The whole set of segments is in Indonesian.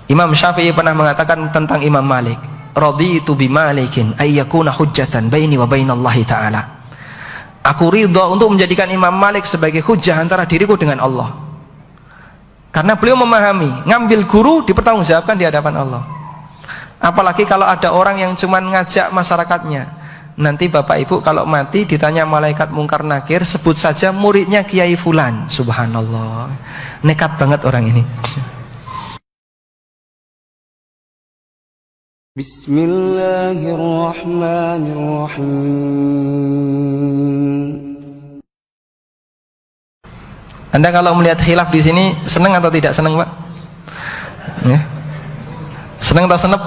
Imam Syafi'i pernah mengatakan tentang Imam Malik, raditu bi Malikin ay yakuna hujjatan baini wa bainallahi ta'ala. Aku ridha untuk menjadikan Imam Malik sebagai hujjah antara diriku dengan Allah. Karena beliau memahami, ngambil guru dipertanggungjawabkan di hadapan Allah. Apalagi kalau ada orang yang cuma ngajak masyarakatnya. Nanti Bapak Ibu kalau mati ditanya malaikat mungkar nakir, sebut saja muridnya Kiai Fulan. Subhanallah, nekat banget orang ini. Bismillahirrahmanirrahim. Anda kalau melihat khilaf di sini senang atau tidak senang, Pak? Ya. Senang atau senep?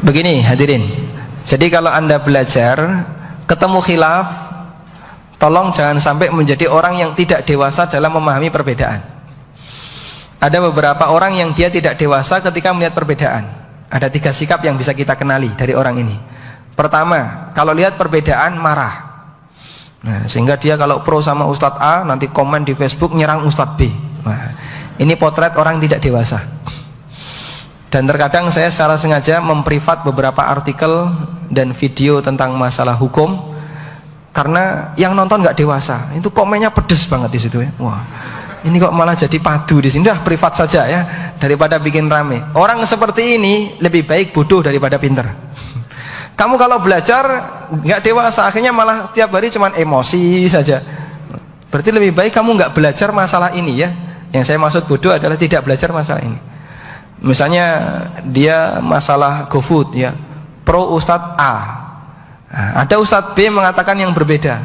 Begini hadirin, jadi kalau Anda belajar ketemu khilaf, tolong jangan sampai menjadi orang yang tidak dewasa dalam memahami perbedaan. Ada beberapa orang yang dia tidak dewasa ketika melihat perbedaan. Ada 3 sikap yang bisa kita kenali dari orang ini. Pertama, kalau lihat perbedaan marah. Nah, sehingga dia kalau pro sama Ustadz A nanti komen di Facebook nyerang Ustadz B. Nah, ini potret orang tidak dewasa. Dan terkadang saya secara sengaja memprivat beberapa artikel dan video tentang masalah hukum karena yang nonton nggak dewasa. Itu komennya pedes banget di situ ya. Wah, ini kok malah jadi padu di sini. Dah privat saja ya, daripada bikin rame. Orang seperti ini lebih baik bodoh daripada pinter. Kamu kalau belajar nggak dewasa, akhirnya malah tiap hari cuman emosi saja. Berarti lebih baik kamu nggak belajar masalah ini ya. Yang saya maksud bodoh adalah tidak belajar masalah ini. Misalnya dia masalah GoFood ya, pro Ustadz A. Nah, ada Ustadz B mengatakan yang berbeda.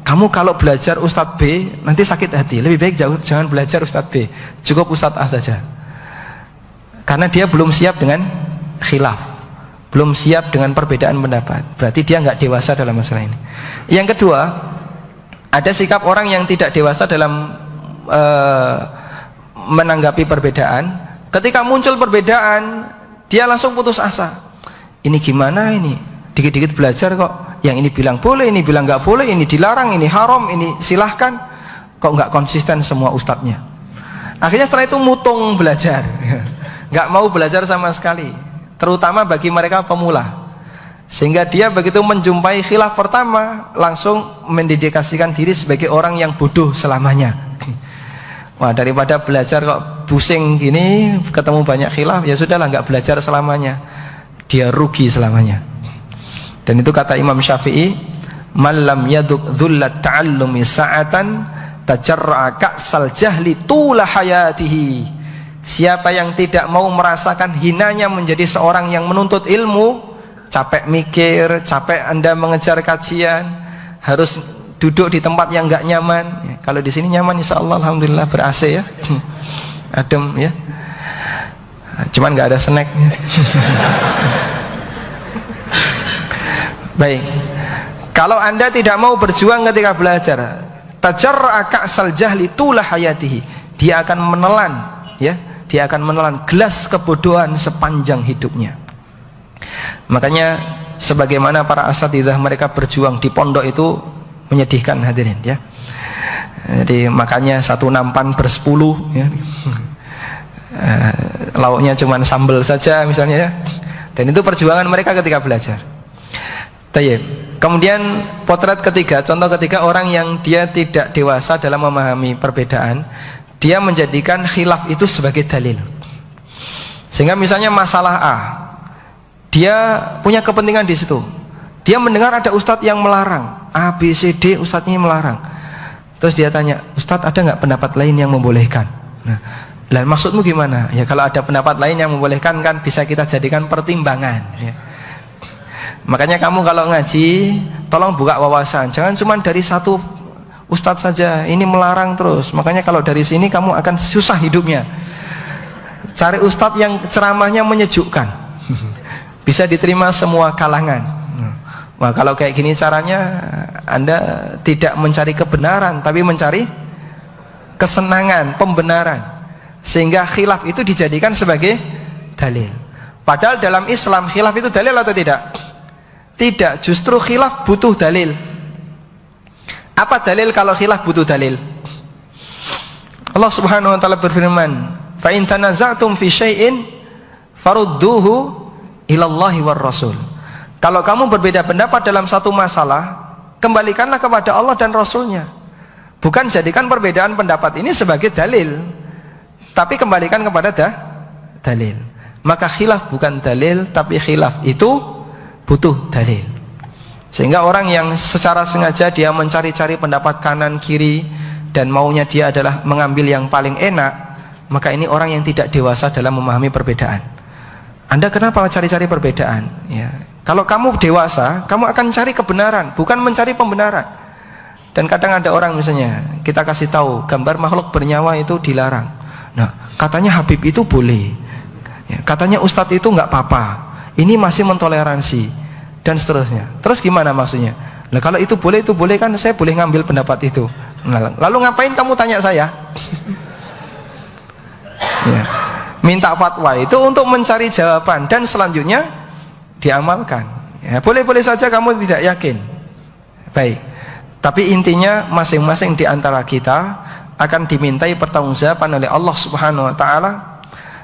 Kamu kalau belajar Ustadz B nanti sakit hati. Lebih baik jangan belajar Ustadz B, cukup Ustadz A saja. Karena dia belum siap dengan khilaf, belum siap dengan perbedaan pendapat. Berarti dia nggak dewasa dalam masalah ini. Yang kedua, ada sikap orang yang tidak dewasa dalam menanggapi perbedaan. Ketika muncul perbedaan, dia langsung putus asa. Ini gimana ini? Dikit-dikit belajar kok. Yang ini bilang boleh, ini bilang nggak boleh, ini dilarang, ini haram, ini silahkan. Kok nggak konsisten semua ustadznya? Akhirnya setelah itu mutung belajar, nggak mau belajar sama sekali. Terutama bagi mereka pemula. Sehingga dia begitu menjumpai khilaf pertama, langsung mendedikasikan diri sebagai orang yang bodoh selamanya. Wah, daripada belajar kok pusing gini, ketemu banyak khilaf, ya sudahlah nggak belajar selamanya. Dia rugi selamanya. Dan itu kata Imam Syafi'i, "Man lam yaduk dzullat ta'allumi sa'atan tajarra'a ka'sal jahli tula hayatihi." Siapa yang tidak mau merasakan hinanya menjadi seorang yang menuntut ilmu, capek mikir, capek Anda mengejar kajian, harus duduk di tempat yang nggak nyaman. Ya, kalau di sini nyaman, insya Allah, alhamdulillah ber-AC ya, adem ya. Cuman nggak ada snack. Baik. Kalau Anda tidak mau berjuang ketika belajar, tajarra'a ka'sal jahli tula hayatihi, dia akan menelan, ya, dia akan menelan gelas kebodohan sepanjang hidupnya. Makanya sebagaimana para asatidzah mereka berjuang di pondok itu menyedihkan hadirin ya. Jadi makanya satu nampan bersepuluh ya. Lauknya cuma sambal saja misalnya ya. Dan itu perjuangan mereka ketika belajar. Tayyib. Kemudian potret ketiga, contoh ketiga, orang yang dia tidak dewasa dalam memahami perbedaan, dia menjadikan khilaf itu sebagai dalil. Sehingga misalnya masalah A, dia punya kepentingan di situ. Dia mendengar ada ustadz yang melarang A, B, C, D, ustadznya melarang. Terus dia tanya, Ustadz ada nggak pendapat lain yang membolehkan? Nah, lah maksudmu gimana? Ya kalau ada pendapat lain yang membolehkan kan bisa kita jadikan pertimbangan ya. Makanya kamu kalau ngaji tolong buka wawasan, jangan cuma dari satu ustadz saja, ini melarang terus. Makanya kalau dari sini kamu akan susah hidupnya. Cari ustadz yang ceramahnya menyejukkan, bisa diterima semua kalangan. Nah, kalau kayak gini caranya, Anda tidak mencari kebenaran, tapi mencari kesenangan, pembenaran. Sehingga khilaf itu dijadikan sebagai dalil. Padahal dalam Islam khilaf itu dalil atau tidak? Tidak, justru khilaf butuh dalil. Apa dalil kalau khilaf butuh dalil? Allah Subhanahu wa taala berfirman, Fa in tanaza'tum fi syai'in farudduhu ilallahi war rasul. Kalau kamu berbeda pendapat dalam satu masalah, kembalikanlah kepada Allah dan Rasulnya. Bukan jadikan perbedaan pendapat ini sebagai dalil, tapi kembalikan kepada dalil. Maka khilaf bukan dalil, tapi khilaf itu butuh dalil. Sehingga orang yang secara sengaja dia mencari-cari pendapat kanan kiri dan maunya dia adalah mengambil yang paling enak, maka ini orang yang tidak dewasa dalam memahami perbedaan. Anda kenapa cari-cari perbedaan? Ya. Kalau kamu dewasa, kamu akan cari kebenaran, bukan mencari pembenaran. Dan kadang ada orang misalnya, kita kasih tahu gambar makhluk bernyawa itu dilarang. Nah, katanya Habib itu boleh, ya, katanya Ustadz itu nggak apa-apa, ini masih mentoleransi, dan seterusnya. Terus gimana maksudnya? Nah, kalau itu boleh kan saya boleh ngambil pendapat itu. Nah, lalu ngapain kamu tanya saya? Ya. Minta fatwa itu untuk mencari jawaban dan selanjutnya diamalkan. Ya, boleh-boleh saja kamu tidak yakin. Baik. Tapi intinya masing-masing di antara kita akan dimintai pertanggungjawaban oleh Allah Subhanahu wa taala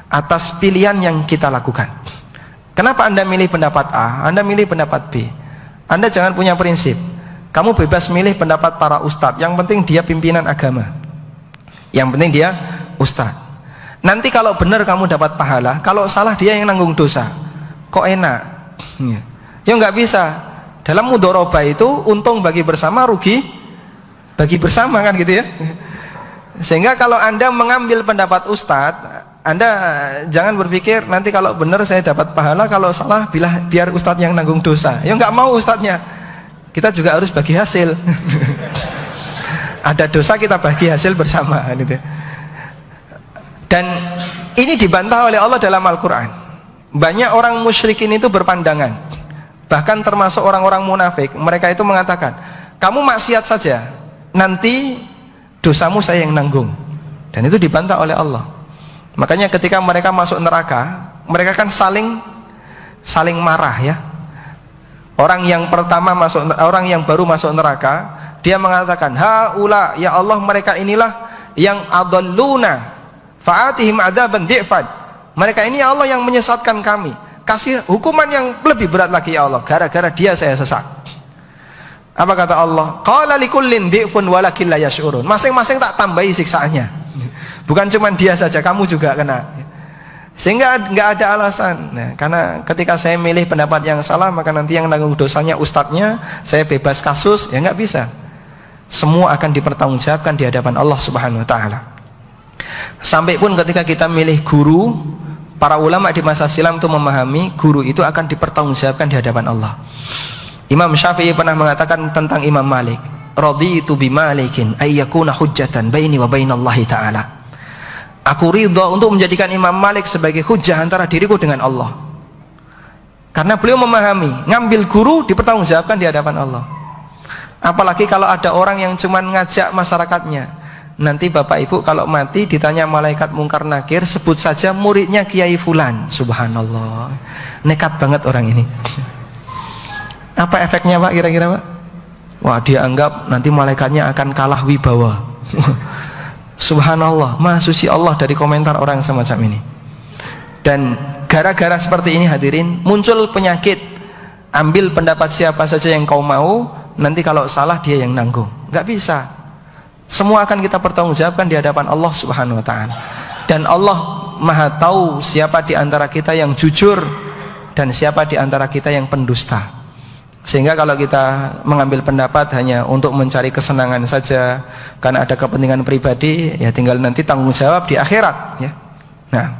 atas pilihan yang kita lakukan. Kenapa Anda milih pendapat A, Anda milih pendapat B? Anda jangan punya prinsip. Kamu bebas milih pendapat para ustadz, yang penting dia pimpinan agama. Yang penting dia ustadz. Nanti kalau benar kamu dapat pahala, kalau salah dia yang nanggung dosa. Kok enak? Ya nggak bisa. Dalam mudharabah itu untung bagi bersama, rugi bagi bersama, kan gitu ya. Sehingga kalau Anda mengambil pendapat ustadz, Anda jangan berpikir nanti kalau benar saya dapat pahala, kalau salah biar ustadz yang nanggung dosa. Ya nggak mau ustadznya. Kita juga harus bagi hasil. Ada dosa kita bagi hasil bersama, gitu. Dan ini dibantah oleh Allah dalam Al-Quran. Banyak orang musyrikin itu berpandangan, bahkan termasuk orang-orang munafik, mereka itu mengatakan, kamu maksiat saja, nanti dosamu saya yang nanggung. Dan itu dibantah oleh Allah. Makanya ketika mereka masuk neraka, mereka kan saling marah, ya. Orang yang baru masuk neraka, dia mengatakan, haula, ya Allah, mereka inilah yang adalluna fa'atihim adzaban di'fan. Mereka ini ya Allah yang menyesatkan kami, kasih hukuman yang lebih berat lagi ya Allah, gara-gara dia saya sesat. Apa kata Allah? Qala likullin di'fun walakin la yash'urun. Masing-masing tak tambahi siksaannya. Bukan cuma dia saja, kamu juga kena. Sehingga nggak ada alasan. Nah, karena ketika saya milih pendapat yang salah, maka nanti yang nanggung dosanya ustadznya, saya bebas kasus, ya nggak bisa. Semua akan dipertanggungjawabkan di hadapan Allah Subhanahu wa taala. Sampai pun ketika kita milih guru, para ulama di masa silam itu memahami guru itu akan dipertanggungjawabkan di hadapan Allah. Imam Syafi'i pernah mengatakan tentang Imam Malik, raditu bimalikin ayyakuna hujjatan baini wa bainallahi ta'ala. Aku ridha untuk menjadikan Imam Malik sebagai hujjah antara diriku dengan Allah. Karena beliau memahami, ngambil guru dipertanggungjawabkan di hadapan Allah. Apalagi kalau ada orang yang cuma ngajak masyarakatnya. Nanti Bapak Ibu kalau mati ditanya malaikat mungkar nakir, sebut saja muridnya Kiai Fulan. Subhanallah, nekat banget orang ini. Apa efeknya Pak kira-kira Pak? Wah, dia anggap nanti malaikatnya akan kalah wibawa. Subhanallah, maha suci Allah dari komentar orang semacam ini. Dan gara-gara seperti ini hadirin, muncul penyakit, ambil pendapat siapa saja yang kau mau, nanti kalau salah dia yang nanggung. Gak bisa. Semua akan kita pertanggungjawabkan di hadapan Allah Subhanahu wa taala. Dan Allah Maha tahu siapa di antara kita yang jujur dan siapa di antara kita yang pendusta. Sehingga kalau kita mengambil pendapat hanya untuk mencari kesenangan saja karena ada kepentingan pribadi, ya tinggal nanti tanggung jawab di akhirat, ya. Nah,